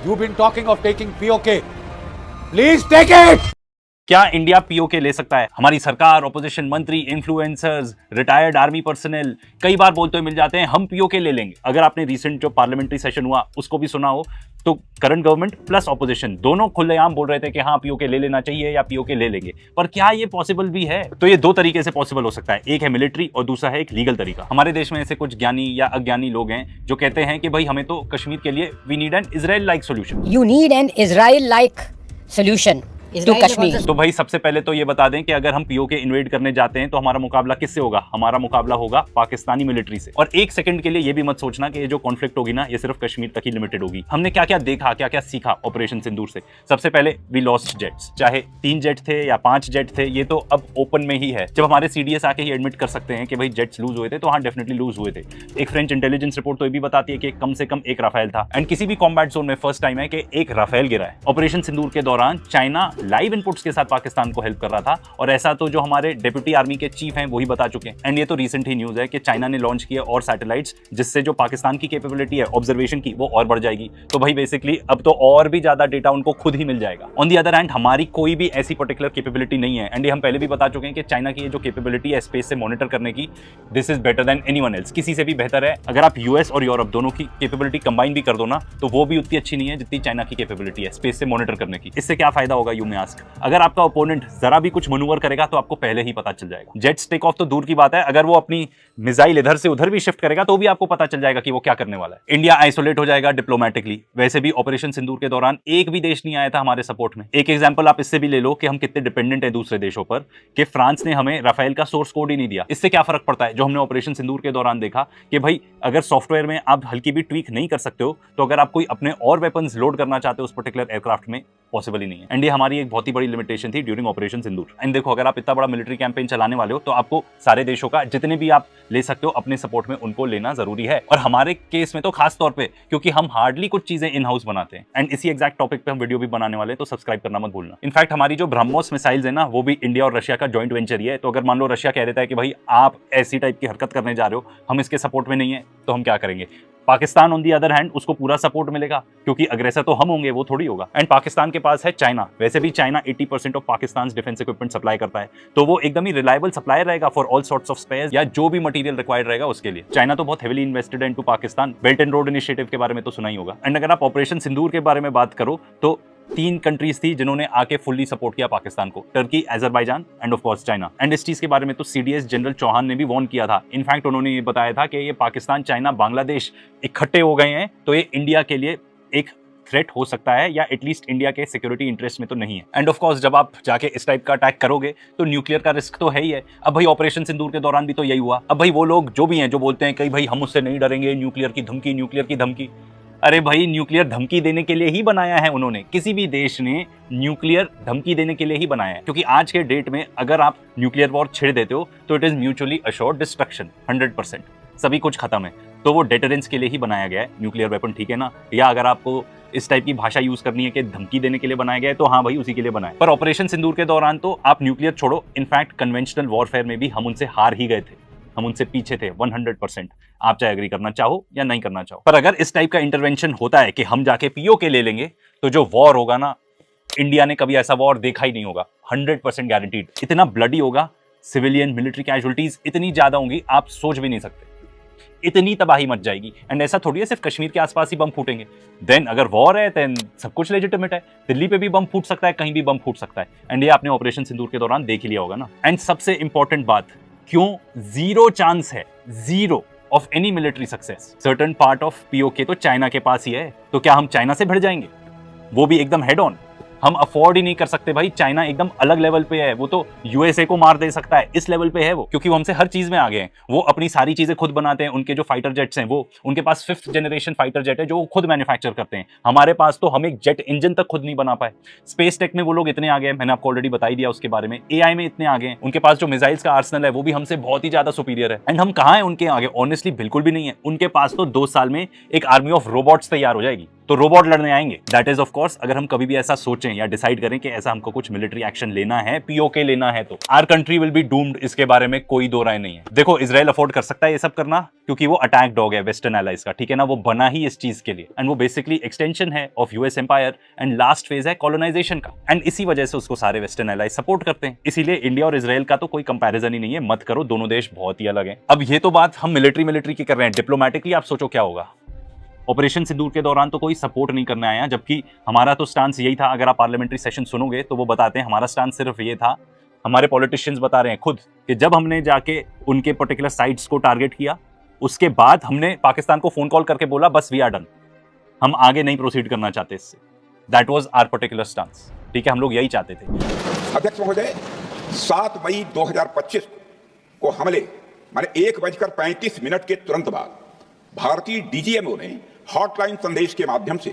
You've been talking of taking POK. Please take it! क्या India PoK ले सकता है? हमारी सरकार, ऑपोजिशन मंत्री, इन्फ्लुएंसर्स, रिटायर्ड आर्मी पर्सनल कई बार बोलते हुए मिल जाते हैं हम पीओके ले लेंगे। अगर आपने रिसेंट जो पार्लियामेंट्री सेशन हुआ उसको भी सुना हो तो करंट गवर्नमेंट प्लस ऑपोजिशन दोनों खुलेआम बोल रहे थे कि हाँ पीओके ले लेना चाहिए या पीओके ले लेंगे। पर क्या ये पॉसिबल भी है? तो ये दो तरीके से पॉसिबल हो सकता है, एक है मिलिट्री और दूसरा है एक लीगल तरीका। हमारे देश में ऐसे कुछ ज्ञानी या अज्ञानी लोग हैं जो कहते हैं कि भाई हमें तो कश्मीर के लिए we need an Israel like solution. You need an Israel-like solution to Kashmir. तो भाई सबसे पहले तो ये बता दें कि अगर हम पीओके इन्वेड करने जाते हैं तो हमारा मुकाबला किससे होगा? हमारा मुकाबला होगा पाकिस्तानी मिलिट्री से। और एक सेकंड के लिए ये भी मत सोचना कि ये जो कॉन्फ्लिक्ट होगी ना ये सिर्फ कश्मीर तक ही लिमिटेड होगी। हमने क्या क्या देखा, क्या क्या सीखा ऑपरेशन सिंदूर से। सबसे पहले वी लॉस्ट जेट्स, चाहे 3 जेट थे या 5 जेट थे, ये तो अब ओपन में ही है। जब हमारे सीडीएस आके ही एडमिट कर सकते हैं कि भाई जेट्स लूज हुए थे, तो हाँ डेफिनेटली लूज हुए थे। एक फ्रेंच इंटेलिजेंस रिपोर्ट तो ये भी बताती है कि कम से कम एक राफेल था। एंड किसी भी कॉम्बैट जोन में फर्स्ट टाइम है कि एक राफेल गिरा है। ऑपरेशन सिंदूर के दौरान चाइना लाइव इनपुट्स के पाकिस्तान को हेल्प कर रहा था, और ऐसा तो जो हमारे डेप्यूटी आर्मी के चीफ हैं वही बता चुके हैं। एंड ये तो रिसेंट ही न्यूज है कि चाइना ने लॉन्च किया और सैटेलाइट्स, जिससे जो पाकिस्तान की कैपेबिलिटी है ऑब्जर्वेशन की वो और बढ़ जाएगी। तो भाई बेसिकली अब तो और भी ज्यादा डेटा उनको खुद ही मिल जाएगा। ऑन दी अदर हैंड हमारी कोई भी ऐसी पर्टिकुलर कैपेबिलिटी नहीं है। एंड ये हम पहले भी बता चुके हैं कि चाइना की ये जो कैपेबिलिटी है स्पेस से मॉनिटर करने की, this is better than anyone else, किसी से भी बेहतर है। अगर आप यूएस और यूरोप दोनों की कैपेबिलिटी कंबाइन भी कर दो ना तो वो भी उतनी अच्छी नहीं है जितनी चाइना की कैपेबिलिटी है स्पेस से मॉनिटर करने की। इससे क्या फायदा होगा यू मे आस्क? अगर आपका ओपोनेंट जरा भी कुछ मनूवर करेगा तो आपको पहले ही पता चल जाएगा। जेट्स टेक ऑफ तो दूर की बात है, अगर वो अपनी मिसाइल इधर से उधर भी शिफ्ट करेगा तो भी आपको पता चल जाएगा कि वो क्या करने वाला है। इंडिया आइसोलेट हो जाएगा डिप्लोमेटिकली। वैसे भी ऑपरेशन सिंदूर के दौरान एक भी देश नहीं आया था हमारे सपोर्ट में। एक एग्जांपल आप इससे भी ले लो कि हम कितने डिपेंडेंट है दूसरे देशों पर, कि फ्रांस ने हमें राफेल का सोर्स कोड ही नहीं दिया। इससे क्या फर्क पड़ता है? जो हमने ऑपरेशन सिंदूर के दौरान देखा कि भाई अगर सॉफ्टवेयर में आप हल्की भी ट्वीक नहीं कर सकते हो तो अगर आप कोई अपने और वेपन्स लोड करना चाहते हो उस पर्टिकुलर एयरक्राफ्ट में, पॉसिबल ही नहीं है। एंड ये हमारी एक बहुत ही बड़ी लिमिटेशन थी ड्यूरिंग ऑपरेशन सिंदूर। एंड देखो अगर आप इतना बड़ा मिलिट्री कैंपेन चलाने वाले हो तो आपको सारे देशों का जितने भी आप ले सकते हो अपने सपोर्ट में उनको लेना जरूरी है। और हमारे केस में तो खास तौर पे क्योंकि हम हार्डली कुछ चीजें इन हाउस बनाते हैं। एंड इसी एग्जैक्ट टॉपिक पे हम वीडियो भी बनाने वाले हैं, तो सब्सक्राइब करना मत भूलना। इनफैक्ट हमारी जो ब्रह्मोस मिसाइल्स है ना वो भी इंडिया और रशिया का जॉइंट वेंचर ही है। तो अगर मान लो रशिया कह देता है कि भाई आप ऐसी टाइप की हरकत करने जा रहे हो, हम इसके सपोर्ट में नहीं है, तो हम क्या करेंगे? Pakistan on the other hand उसको पूरा सपोर्ट मिलेगा क्योंकि अग्रेसर तो हम होंगे, वो थोड़ी होगा। एंड पाकिस्तान के पास है चाइना। वैसे भी China 80% of Pakistan defence equipment supply करता है, तो वो एकदम ही रिलायबल सप्लायर रहेगा for all sorts of spares या जो भी मटेरियल रिक्वायर्ड रहेगा उसके लिए। चाइना तो बहुत हेवीली इन्वेस्टेड है into Pakistan. Belt and road initiative के बारे में तो सुना ही होगा। एंड अगर आप ऑपरेशन सिंदूर के बारे में बात करो तो 3 कंट्रीज थी जिन्होंने आके फुल्ली सपोर्ट किया पाकिस्तान को, Turkey, Azerbaijan end of course China. And इस चीज के बारे में तो सीडीएस जनरल चौहान ने भी वार्न किया था। इनफैक्ट उन्होंने ये बताया था कि ये पाकिस्तान, चाइना, बांग्लादेश इकट्ठे हो गए हैं तो ये इंडिया के लिए एक थ्रेट हो सकता है या एटलीस्ट इंडिया के सिक्योरिटी इंटरेस्ट में तो नहीं है। एंड ऑफ कोर्स जब आप जाके इस टाइप का अटैक करोगे तो न्यूक्लियर का रिस्क तो है ही है। अब भाई ऑपरेशन सिंदूर के दौरान भी तो यही हुआ। अब भाई वो लोग जो भी हैं जो बोलते हैं कि भाई हम उससे नहीं डरेंगे, न्यूक्लियर की धमकी, न्यूक्लियर की धमकी, अरे भाई न्यूक्लियर धमकी देने के लिए ही बनाया है उन्होंने। किसी भी देश ने न्यूक्लियर धमकी देने के लिए ही बनाया है, क्योंकि आज के डेट में अगर आप न्यूक्लियर वॉर छेड़ देते हो तो it is mutually assured destruction, 100%, सभी कुछ खत्म है। तो वो डेटरेंस के लिए ही बनाया गया है न्यूक्लियर वेपन, ठीक है ना? या अगर आपको इस टाइप की भाषा यूज करनी है कि धमकी देने के लिए बनाया गया है तो हाँ भाई उसी के लिए बनाया। पर ऑपरेशन सिंदूर के दौरान तो आप न्यूक्लियर छोड़ो, इनफैक्ट कन्वेंशनल वॉरफेयर में भी हम उनसे हार ही गए थे, हम उनसे पीछे थे 100%। आप चाहे एग्री करना चाहो या नहीं करना चाहो, पर अगर इस टाइप का इंटरवेंशन होता है कि हम जाके पीओके ले लेंगे तो जो वॉर होगा ना, इंडिया ने कभी ऐसा वॉर देखा ही नहीं होगा, 100% गारंटीड। इतना ब्लडी होगा, सिविलियन मिलिट्री कैजुअलिटीज इतनी ज्यादा होंगी आप सोच भी नहीं सकते, इतनी तबाही मच जाएगी। एंड ऐसा थोड़ी है सिर्फ कश्मीर के आसपास ही बम फूटेंगे। देन अगर वॉर है देन सब कुछ लेजिटिमेट है, दिल्ली पे भी बम फूट सकता है, कहीं भी बम फूट सकता है। एंड ये आपने ऑपरेशन सिंदूर के दौरान देख लिया होगा ना। एंड सबसे इंपॉर्टेंट बात, क्यों जीरो चांस है, zero of any military success? Certain part of PoK तो चाइना के पास ही है, तो क्या हम चाइना से भिड़ जाएंगे? वो भी एकदम हेड ऑन? हम अफोर्ड ही नहीं कर सकते भाई। चाइना एकदम अलग लेवल पे है, वो तो यूएसए को मार दे सकता है, इस लेवल पे है वो, क्योंकि वो हमसे हर चीज में आगे हैं। वो अपनी सारी चीजें खुद बनाते हैं। उनके जो फाइटर जेट्स हैं वो, उनके पास 5th जनरेशन फाइटर जेट है जो वो खुद मैन्युफैक्चर करते हैं। हमारे पास तो हम एक जेट इंजन तक खुद नहीं बना पाए। स्पेस टेक में वो लोग इतने आगे हैं, मैंने आपको ऑलरेडी बता ही दिया उसके बारे में। एआई में इतने आगे हैं, उनके पास जो मिसाइल्स का आर्सनल है वो भी हमसे बहुत ही ज्यादा सुपीरियर है। एंड हम कहाँ हैं उनके आगे? ऑनेस्टली बिल्कुल भी नहीं है। उनके पास तो 2 साल में एक आर्मी ऑफ रोबोट्स तैयार हो जाएगी। तो रोबोट लड़ने आएंगे। दैट इज ऑफ कोर्स अगर हम कभी भी ऐसा सोचें या डिसाइड करें कि ऐसा हमको कुछ मिलिट्री एक्शन लेना है, पीओके लेना है, तो our country will be doomed, इसके बारे में कोई दो राय नहीं है। देखो इजराइल अफोर्ड कर सकता है ये सब करना क्योंकि वो अटैक डॉग है वेस्टर्न एलाइज का, ठीक है ना, वो बना ही इस चीज के लिए एंड वो बेसिकली एक्सटेंशन है of US empire and last phase है कॉलोनाइजेशन का एंड इसी वजह से उसको सारे वेस्टर्न एलाइज सपोर्ट करते हैं। इसीलिए इंडिया और इजराइल का तो कोई कंपैरिजन ही नहीं है, मत करो, दोनों देश बहुत ही अलग हैं। अब ये तो बात हम मिलिट्री की कर रहे हैं, डिप्लोमेटिकली आप सोचो क्या होगा। ऑपरेशन सिंदूर के दौरान तो कोई सपोर्ट नहीं करने आया, जबकि हमारा तो स्टांस यही था। अगर आप पार्लियामेंट्री सेशन सुनोगे तो वो बताते हैं हमारा स्टांस सिर्फ ये था, हमारे पॉलिटिशियंस बता रहे हैं खुद, कि जब हमने जाके उनके पर्टिकुलर साइट्स को टारगेट किया उसके बाद हमने पाकिस्तान को फोन कॉल करके बोला बस वी आर डन, हम आगे नहीं प्रोसीड करना चाहते इससे। That was our particular stance, ठीक है, हम लोग यही चाहते थे। अध्यक्ष महोदय, 7 मई 2025 को हमले माने 1:35 के तुरंत बाद भारतीय डीजीएमओ ने हॉटलाइन संदेश के माध्यम से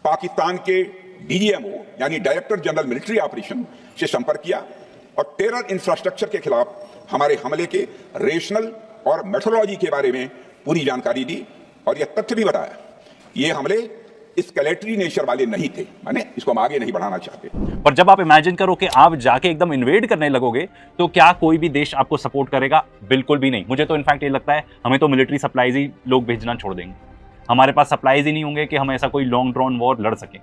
पाकिस्तान के डीजीएमओ यानी डायरेक्टर जनरल मिलिट्री ऑपरेशन से संपर्क किया और टेरर इंफ्रास्ट्रक्चर के खिलाफ हमारे हमले के रेशनल और मेथोडोलॉजी के बारे में पूरी जानकारी दी और यह तथ्य भी बताया ये हमले एस्केलेटरी नेचर वाले नहीं थे, माने इसको हम आगे नहीं बढ़ाना चाहते। पर जब आप इमेजिन करो कि आप जाके एकदम इन्वेड करने लगोगे तो क्या कोई भी देश आपको सपोर्ट करेगा? बिल्कुल भी नहीं। मुझे तो इनफैक्ट ये लगता है हमें तो मिलिट्री सप्लाईज ही लोग भेजना छोड़ देंगे, हमारे पास सप्लाईज ही नहीं होंगे कि हम ऐसा कोई लॉन्ग ड्रॉन वॉर लड़ सकें।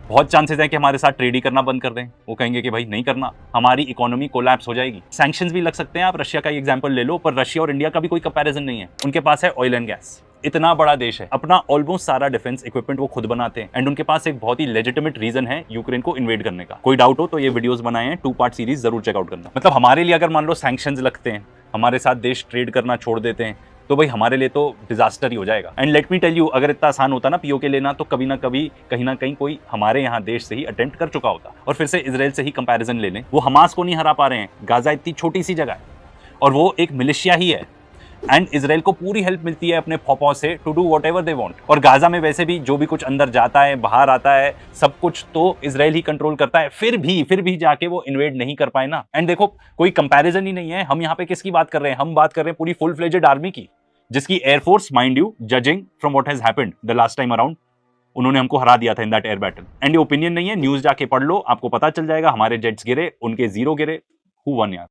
बहुत चांसेस है कि हमारे साथ ट्रेड ही करना बंद कर दें, वो कहेंगे कि भाई नहीं करना, हमारी इकोनॉमी कोलैप्स हो जाएगी। सैंक्शंस भी लग सकते हैं, आप रशिया का एग्जांपल ले लो, पर रशिया और इंडिया का भी कोई कंपैरिजन नहीं है। उनके पास है ऑयल एंड गैस, इतना बड़ा देश है, अपना ऑलमोस्ट सारा डिफेंस इक्विपमेंट वो खुद बनाते हैं एंड उनके पास एक बहुत ही लेजिटिमेट रीजन है यूक्रेन को इन्वेड करने का। कोई डाउट हो तो ये वीडियोस बनाए हैं, 2 पार्ट सीरीज जरूर चेकआउट करना। मतलब हमारे लिए अगर मान लो सैंक्शंस लगते हैं, हमारे साथ देश ट्रेड करना छोड़ देते हैं, तो भाई हमारे लिए तो डिजास्टर ही हो जाएगा। And let me tell you, अगर इतना आसान होता ना पीओके लेना, तो कभी ना कभी कहीं ना कहीं कोई हमारे यहाँ देश से ही अटेम्प्ट कर चुका होता। और फिर से इजराइल से ही कंपैरिजन ले लें, वो हमास को नहीं हरा पा रहे हैं, गाजा इतनी छोटी सी जगह है और वो एक मिलिशिया ही है एंड इजराइल को पूरी हेल्प मिलती है अपने फौफों से to do whatever they want. और गाजा में वैसे भी जो भी कुछ अंदर जाता है बाहर आता है सब कुछ तो इजराइल ही कंट्रोल करता है, फिर भी जाके वो इन्वेड नहीं कर पाए ना। एंड देखो कोई कंपैरिजन ही नहीं है, हम यहाँ पे किसकी बात कर रहे हैं, हम बात कर रहे हैं पूरी फुल फ्लेजेड आर्मी की, जिसकी air force mind you judging from what has happened the last time around, उन्होंने हमको हरा दिया था in that air battle. And ये ओपिनियन नहीं है, न्यूज जाके पढ़ लो, आपको पता चल जाएगा हमारे जेट्स गिरे, उनके 0 गिरे, हु वन यार।